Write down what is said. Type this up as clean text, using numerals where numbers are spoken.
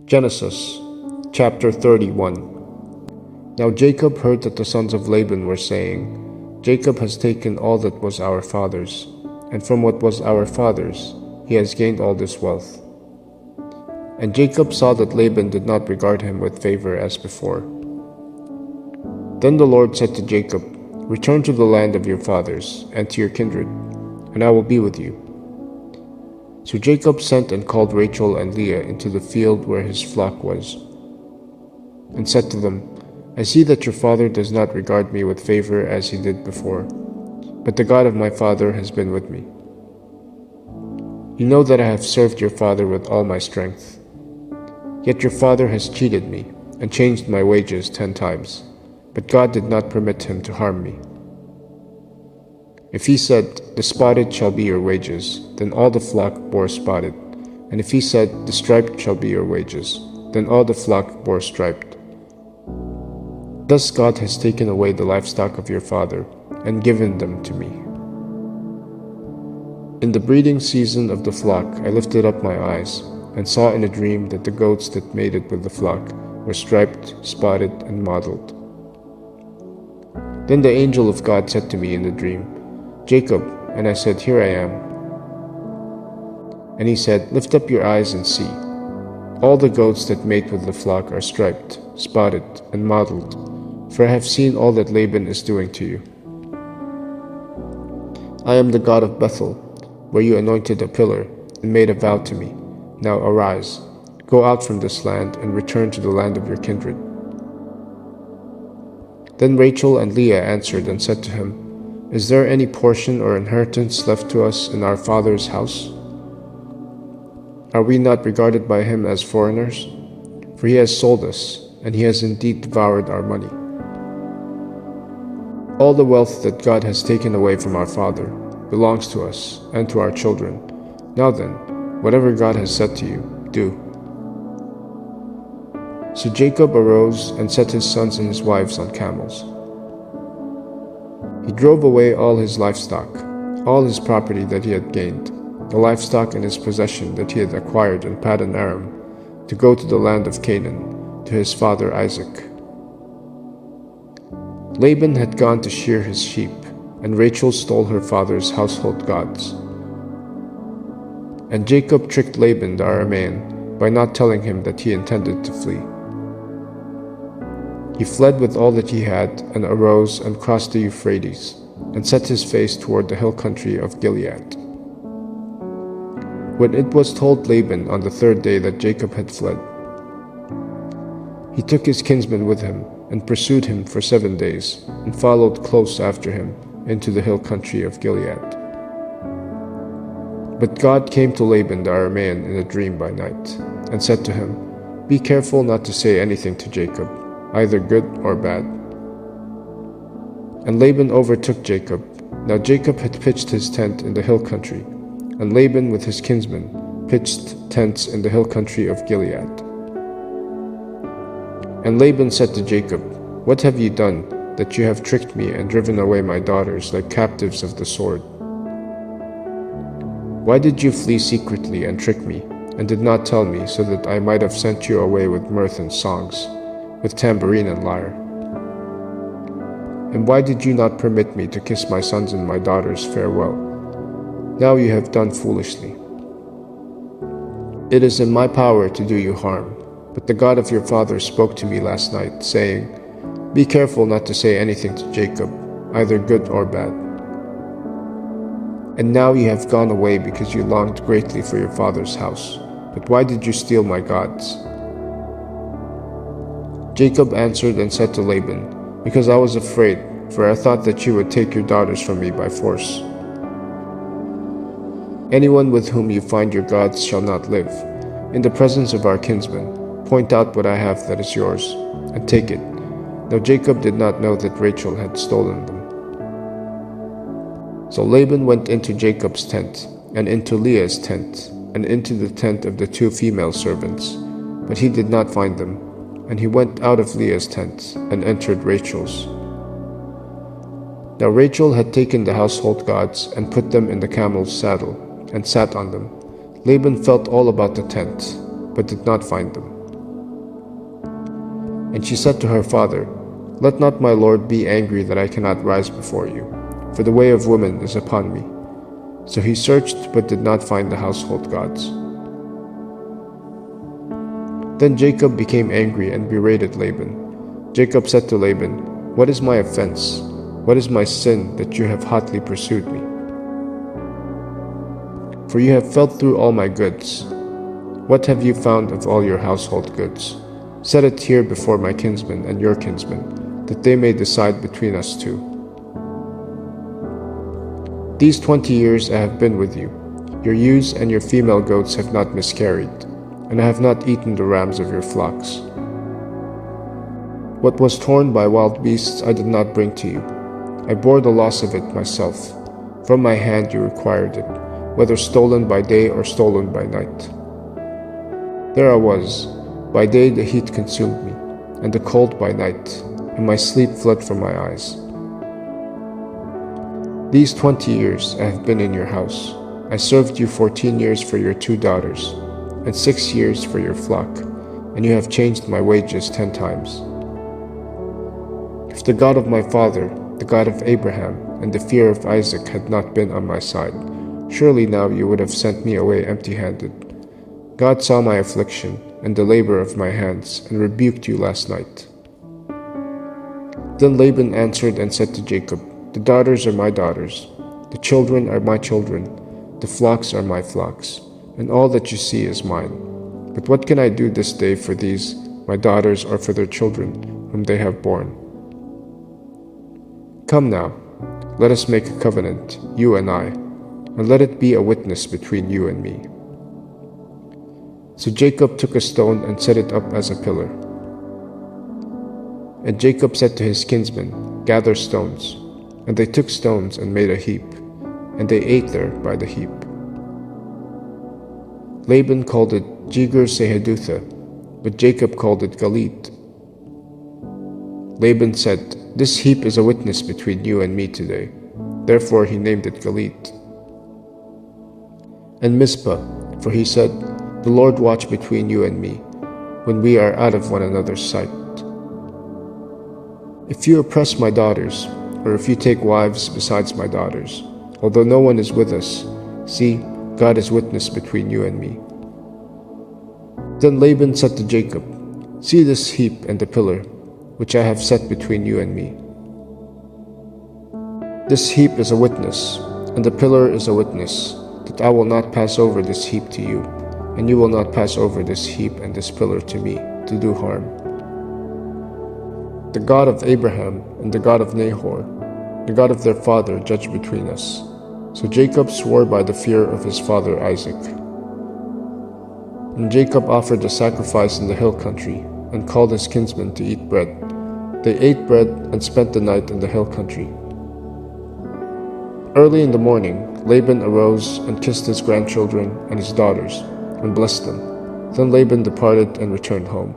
Genesis chapter 31. Now Jacob heard that the sons of Laban were saying, Jacob has taken all that was our father's, and from what was our father's he has gained all this wealth. And Jacob saw that Laban did not regard him with favor as before. Then the Lord said to Jacob, Return to the land of your fathers and to your kindred, and I will be with you. So Jacob sent and called Rachel and Leah into the field where his flock was, and said to them, I see that your father does not regard me with favor as he did before, but the God of my father has been with me. You know that I have served your father with all my strength. Yet your father has cheated me and changed my wages 10 times, but God did not permit him to harm me. If he said, The spotted shall be your wages, then all the flock bore spotted. And if he said, The striped shall be your wages, then all the flock bore striped. Thus God has taken away the livestock of your father, and given them to me. In the breeding season of the flock I lifted up my eyes, and saw in a dream that the goats that mated with the flock were striped, spotted, and mottled. Then the angel of God said to me in the dream, Jacob, and I said, Here I am. And he said, Lift up your eyes and see. All the goats that mate with the flock are striped, spotted, and mottled, for I have seen all that Laban is doing to you. I am the God of Bethel, where you anointed a pillar and made a vow to me. Now arise, go out from this land and return to the land of your kindred. Then Rachel and Leah answered and said to him, Is there any portion or inheritance left to us in our father's house? Are we not regarded by him as foreigners? For he has sold us, and he has indeed devoured our money. All the wealth that God has taken away from our father belongs to us and to our children. Now then, whatever God has said to you, do. So Jacob arose and set his sons and his wives on camels. He drove away all his livestock, all his property that he had gained, the livestock and his possession that he had acquired in Paddan Aram, to go to the land of Canaan, to his father Isaac. Laban had gone to shear his sheep, and Rachel stole her father's household gods. And Jacob tricked Laban the Aramean by not telling him that he intended to flee. He fled with all that he had, and arose and crossed the Euphrates, and set his face toward the hill country of Gilead. When it was told Laban on the 3rd day that Jacob had fled, he took his kinsman with him, and pursued him for 7 days, and followed close after him into the hill country of Gilead. But God came to Laban the Aramean in a dream by night, and said to him, Be careful not to say anything to Jacob, either good or bad. And Laban overtook Jacob. Now Jacob had pitched his tent in the hill country, and Laban with his kinsmen pitched tents in the hill country of Gilead. And Laban said to Jacob, What have you done, that you have tricked me and driven away my daughters like captives of the sword? Why did you flee secretly and trick me, and did not tell me, so that I might have sent you away with mirth and songs, with tambourine and lyre? And why did you not permit me to kiss my sons and my daughters farewell? Now you have done foolishly. It is in my power to do you harm, but the God of your father spoke to me last night, saying, Be careful not to say anything to Jacob, either good or bad. And now you have gone away because you longed greatly for your father's house. But why did you steal my gods? Jacob answered and said to Laban, Because I was afraid, for I thought that you would take your daughters from me by force. Anyone with whom you find your gods shall not live. In the presence of our kinsmen, point out what I have that is yours, and take it. Now Jacob did not know that Rachel had stolen them. So Laban went into Jacob's tent, and into Leah's tent, and into the tent of the 2 female servants, but he did not find them. And he went out of Leah's tent, and entered Rachel's. Now Rachel had taken the household gods, and put them in the camel's saddle, and sat on them. Laban felt all about the tent, but did not find them. And she said to her father, "Let not my lord be angry that I cannot rise before you, for the way of women is upon me." So he searched but did not find the household gods. Then Jacob became angry and berated Laban. Jacob said to Laban, "What is my offense? What is my sin that you have hotly pursued me? For you have felt through all my goods. What have you found of all your household goods? Set it here before my kinsmen and your kinsmen, that they may decide between us two. These 20 years I have been with you. Your ewes and your female goats have not miscarried, and I have not eaten the rams of your flocks. What was torn by wild beasts I did not bring to you. I bore the loss of it myself. From my hand you required it, whether stolen by day or stolen by night. There I was. By day the heat consumed me, and the cold by night, and my sleep fled from my eyes. These 20 years I have been in your house. I served you 14 years for your 2 daughters, and 6 years for your flock, and you have changed my wages 10 times. If the God of my father, the God of Abraham, and the fear of Isaac had not been on my side, surely now you would have sent me away empty-handed. God saw my affliction and the labor of my hands, and rebuked you last night." Then Laban answered and said to Jacob, "The daughters are my daughters, the children are my children, the flocks are my flocks, and all that you see is mine. But what can I do this day for these, my daughters, or for their children, whom they have borne? Come now, let us make a covenant, you and I, and let it be a witness between you and me." So Jacob took a stone and set it up as a pillar. And Jacob said to his kinsmen, "Gather stones." And they took stones and made a heap, and they ate there by the heap. Laban called it Jegar-sahadutha, but Jacob called it Galit. Laban said, "This heap is a witness between you and me today." Therefore he named it Galit. And Mizpah, for he said, "The Lord watch between you and me, when we are out of one another's sight. If you oppress my daughters, or if you take wives besides my daughters, although no one is with us, see, God is witness between you and me." Then Laban said to Jacob, "See this heap and the pillar, which I have set between you and me. This heap is a witness, and the pillar is a witness, that I will not pass over this heap to you, and you will not pass over this heap and this pillar to me, to do harm. The God of Abraham and the God of Nahor, the God of their father, judge between us." So Jacob swore by the fear of his father Isaac. And Jacob offered a sacrifice in the hill country, and called his kinsmen to eat bread. They ate bread and spent the night in the hill country. Early in the morning, Laban arose and kissed his grandchildren and his daughters, and blessed them. Then Laban departed and returned home.